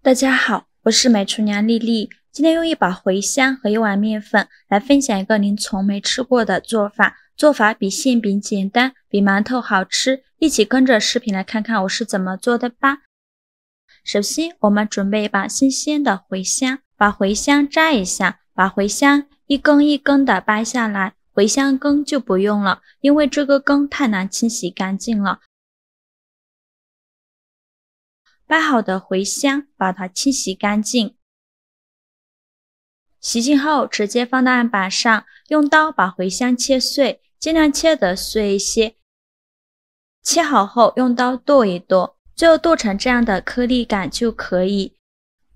大家好，我是美厨娘丽丽。今天用一把茴香和一碗面粉来分享一个您从没吃过的做法，做法比馅饼简单，比馒头好吃。一起跟着视频来看看我是怎么做的吧。首先我们准备一把新鲜的茴香，把茴香摘一下，把茴香一根一根的掰下来，茴香根就不用了，因为这个根太难清洗干净了。掰好的茴香把它清洗干净，洗净后直接放到案板上，用刀把茴香切碎，尽量切得碎一些。切好后用刀剁一剁，最后剁成这样的颗粒感就可以。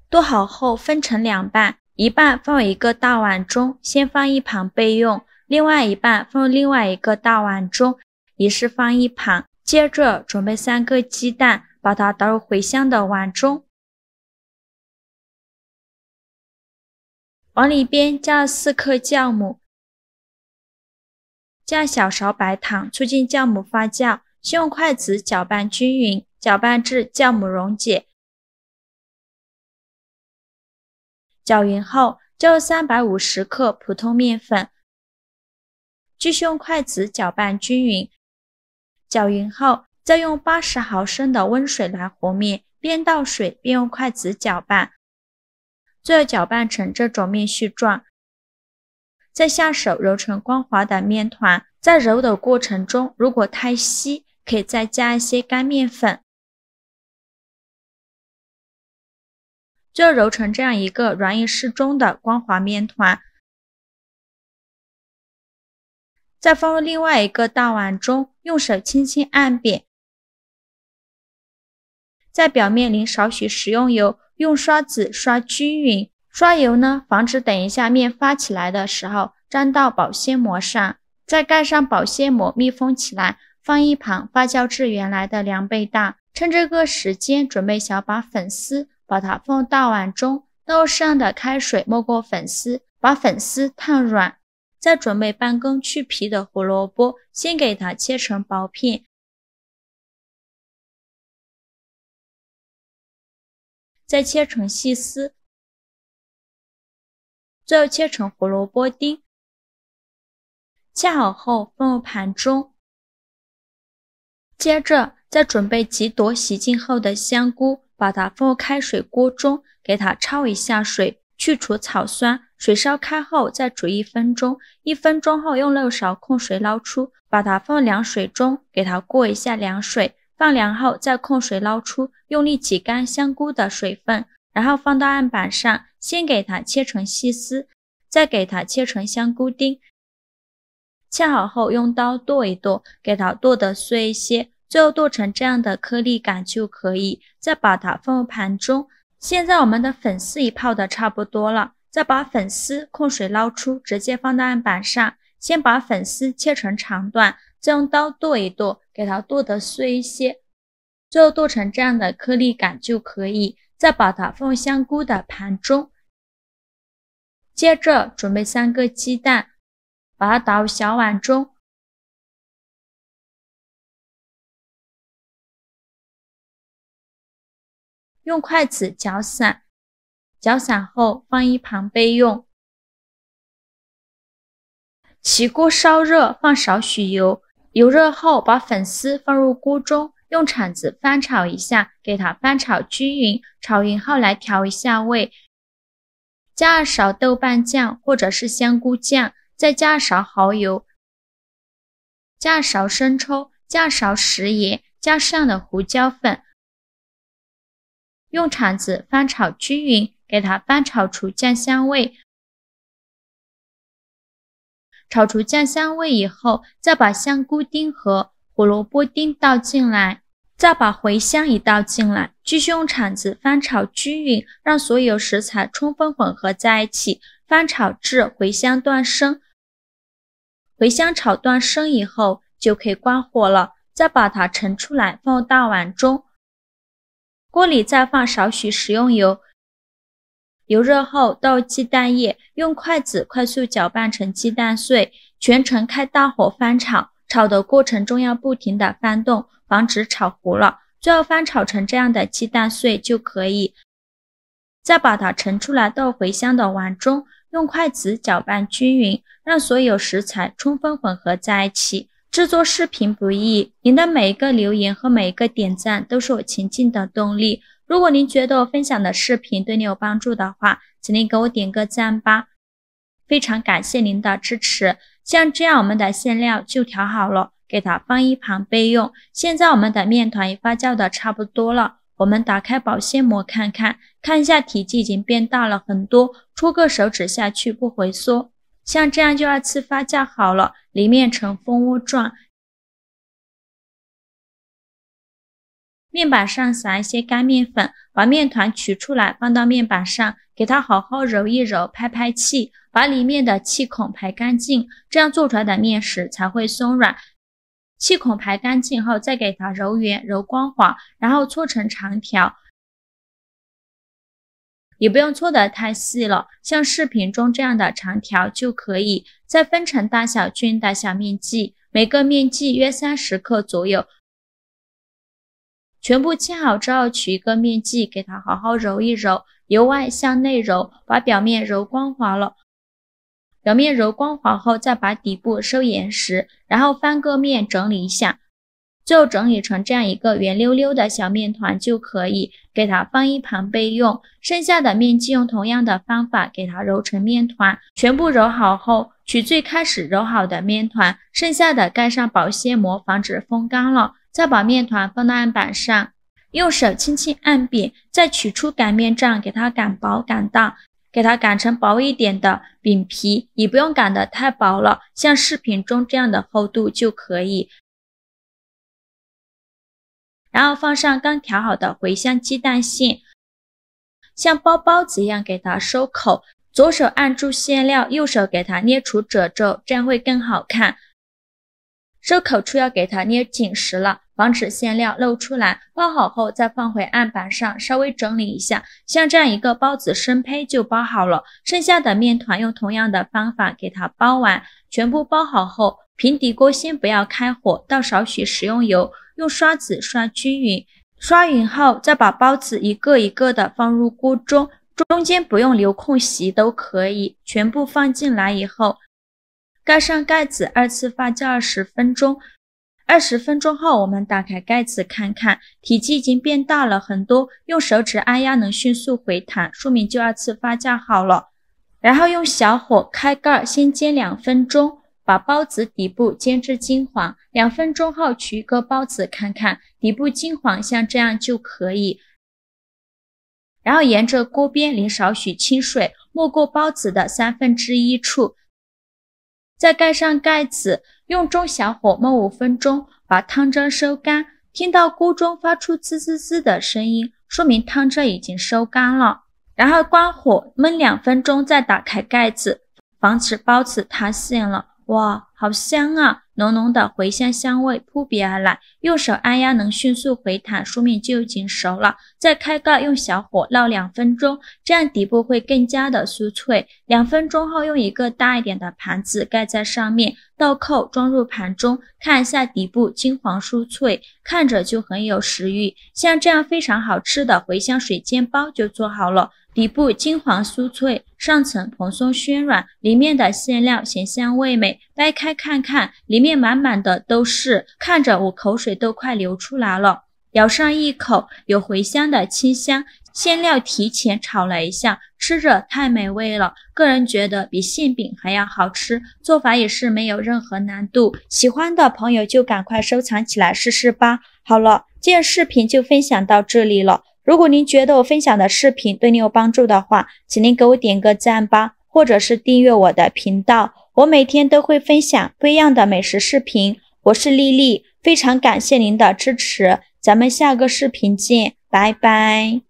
剁好后分成两半，一半放入一个大碗中，先放一旁备用，另外一半放入另外一个大碗中，也是放一旁。接着准备3个鸡蛋，把它倒入茴香的碗中，碗里边加4克酵母，加小勺白糖，促进酵母发酵，先用筷子搅拌均匀，搅拌至酵母溶解。搅匀后加入350克普通面粉，继续用筷子搅拌均匀。搅匀后再用80毫升的温水来和面，边倒水边用筷子搅拌，最后搅拌成这种面絮状，再下手揉成光滑的面团。在揉的过程中，如果太稀，可以再加一些干面粉，最后揉成这样一个软硬适中的光滑面团。再放入另外一个大碗中，用手轻轻按扁，在表面淋少许食用油，用刷子刷均匀。刷油呢，防止等一下面发起来的时候沾到保鲜膜上。再盖上保鲜膜密封起来，放一旁发酵至原来的2倍大。趁这个时间准备小把粉丝，把它放入大碗中，倒入适量的开水没过粉丝，把粉丝烫软。再准备半根去皮的胡萝卜，先给它切成薄片，再切成细丝，最后切成胡萝卜丁。切好后放入盘中，接着再准备几朵洗净后的香菇，把它放入开水锅中，给它焯一下水，去除草酸。水烧开后再煮1分钟，1分钟后用漏勺控水捞出，把它放入凉水中，给它过一下凉水，放凉后再控水捞出，用力挤干香菇的水分，然后放到案板上，先给它切成细丝，再给它切成香菇丁。切好后用刀剁一剁，给它剁得碎一些，最后剁成这样的颗粒感就可以。再把它放入盘中。现在我们的粉丝已泡得差不多了，再把粉丝控水捞出，直接放到案板上，先把粉丝切成长段，再用刀剁一剁，给它剁得碎一些，最后剁成这样的颗粒感就可以。再把它放入香菇的盘中，接着准备3个鸡蛋，把它倒入小碗中，用筷子搅散，搅散后放一旁备用。起锅烧热，放少许油，油热后把粉丝放入锅中，用铲子翻炒一下，给它翻炒均匀。炒匀后来调一下味，加2勺豆瓣酱或者是香菇酱，再加2勺蚝油，加2勺生抽，加2勺食盐，加适量的胡椒粉，用铲子翻炒均匀，给它翻炒出酱香味。炒出酱香味以后，再把香菇丁和胡萝卜丁倒进来，再把茴香一倒进来，继续用铲子翻炒均匀，让所有食材充分混合在一起，翻炒至茴香断生。茴香炒断生以后就可以关火了，再把它盛出来放入大碗中。锅里再放少许食用油，油热后倒入鸡蛋液，用筷子快速搅拌成鸡蛋碎，全程开大火翻炒，炒的过程中要不停地翻动，防止炒糊了。最后翻炒成这样的鸡蛋碎就可以。再把它盛出来到茴香的碗中，用筷子搅拌均匀，让所有食材充分混合在一起。制作视频不易，您的每一个留言和每一个点赞都是我前进的动力。如果您觉得我分享的视频对你有帮助的话，请您给我点个赞吧，非常感谢您的支持。像这样我们的馅料就调好了，给它放一旁备用。现在我们的面团也发酵的差不多了，我们打开保鲜膜看一下体积已经变大了很多，戳个手指下去不回缩。像这样就2次发酵好了，里面呈蜂窝状。面板上撒一些干面粉，把面团取出来放到面板上，给它好好揉一揉，拍气，把里面的气孔排干净，这样做出来的面食才会松软。气孔排干净后，再给它揉圆揉光滑，然后搓成长条，也不用搓得太细了，像视频中这样的长条就可以。再分成大小均匀的小面剂，每个面剂约30克左右。全部切好之后，取一个面剂，给它好好揉一揉，由外向内揉，把表面揉光滑了。表面揉光滑后，再把底部收严实，然后翻个面整理一下，最后整理成这样一个圆溜溜的小面团就可以，给它放一旁备用。剩下的面剂用同样的方法给它揉成面团，全部揉好后，取最开始揉好的面团，剩下的盖上保鲜膜，防止风干了。再把面团放到案板上，用手轻轻按扁，再取出擀面杖，给它擀薄擀大，给它擀成薄一点的饼皮，也不用擀得太薄了，像视频中这样的厚度就可以。然后放上刚调好的茴香鸡蛋馅，像包包子一样给它收口，左手按住馅料，右手给它捏出褶皱，这样会更好看。收口处要给它捏紧实了，防止馅料漏出来。包好后再放回案板上，稍微整理一下，像这样一个包子生胚就包好了。剩下的面团用同样的方法给它包完，全部包好后，平底锅先不要开火，倒少许食用油，用刷子刷均匀。刷匀后，再把包子一个一个的放入锅中，中间不用留空隙都可以。全部放进来以后，盖上盖子，2次发酵20分钟。20分钟后，我们打开盖子看，体积已经变大了很多，用手指按压能迅速回弹，说明就2次发酵好了。然后用小火开盖，先煎2分钟，把包子底部煎至金黄。2分钟后取一个包子看，底部金黄，像这样就可以。然后沿着锅边淋少许清水，没过包子的1/3处。再盖上盖子，用中小火焖5分钟，把汤汁收干。听到锅中发出滋滋滋的声音，说明汤汁已经收干了。然后关火焖2分钟，再打开盖子，防止包子塌陷了。哇，好香啊！浓浓的茴香香味扑鼻而来，用手按压能迅速回弹，说明就已经熟了。再开盖，用小火烙2分钟，这样底部会更加的酥脆。2分钟后，用一个大一点的盘子盖在上面，倒扣装入盘中，看一下底部金黄酥脆，看着就很有食欲。像这样非常好吃的茴香水煎包就做好了。底部金黄酥脆，上层蓬松暄软，里面的馅料咸香味美。掰开看，里面满满的都是，看着我口水都快流出来了。咬上一口，有茴香的清香，馅料提前炒了一下，吃着太美味了。个人觉得比馅饼还要好吃，做法也是没有任何难度。喜欢的朋友就赶快收藏起来试试吧。好了，今天视频就分享到这里了。如果您觉得我分享的视频对你有帮助的话，请您给我点个赞吧，或者是订阅我的频道。我每天都会分享不一样的美食视频。我是丽丽，非常感谢您的支持，咱们下个视频见，拜拜。